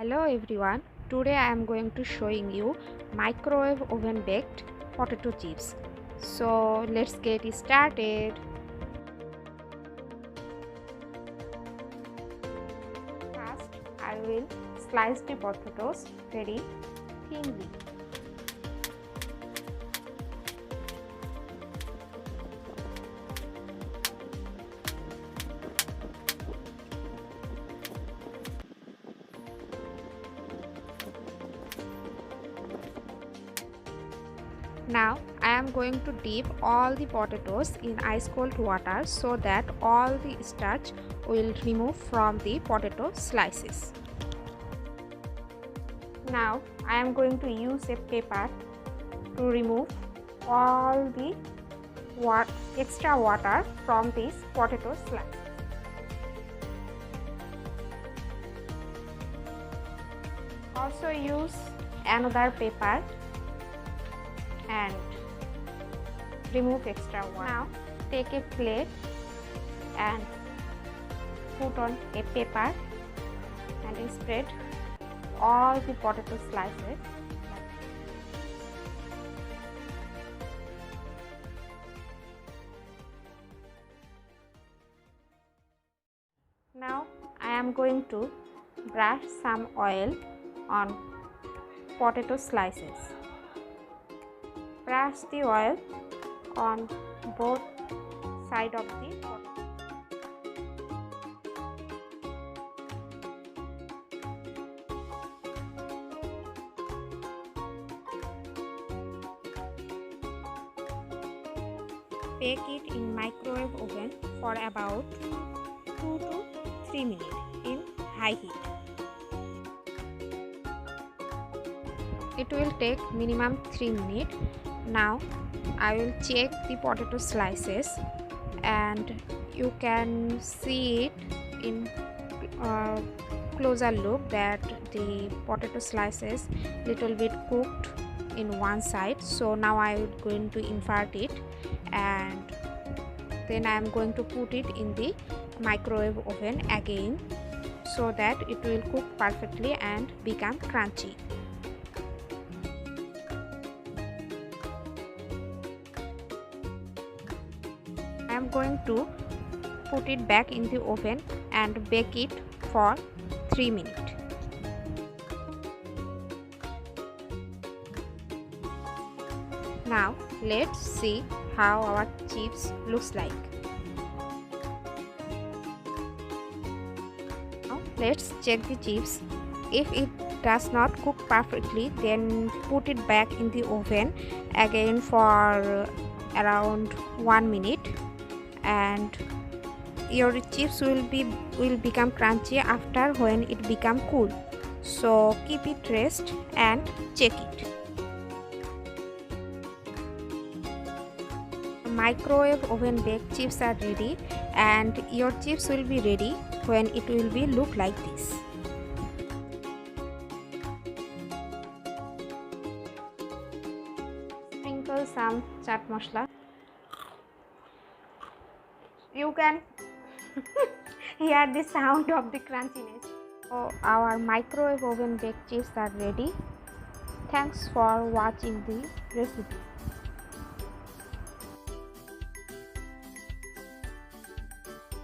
Hello everyone, today I am going to showing you microwave oven baked potato chips. So let's get started. First I will slice the potatoes very thinly. Now I am going to dip all the potatoes in ice cold water so that all the starch will remove from the potato slices. Now I am going to use a paper to remove all the extra water from these potato slices. Also use another paper and remove extra water. Now take a plate and put on a paper and spread all the potato slices. Now I am going to brush some oil on potato slices. Brush the oil on both sides of the potato. Bake it in microwave oven for about 2 to 3 minutes in high heat. It will take minimum 3 minutes. Now I will check the potato slices and you can see it in closer look that the potato slices little bit cooked in one side. So now I am going to invert it and then I am going to put it in the microwave oven again so that it will cook perfectly and become crunchy. I am going to put it back in the oven and bake it for 3 minutes. Now let's see how our chips looks like. Now let's check the chips. If it does not cook perfectly, then put it back in the oven again for around 1 minute and your chips will become crunchy after when it become cool. So keep it rest and check it. Microwave oven baked chips are ready and your chips will be ready when it will be look like this. Sprinkle some chaat masala. You can hear the sound of the crunchiness. So our microwave oven baked chips are ready. Thanks for watching the recipe.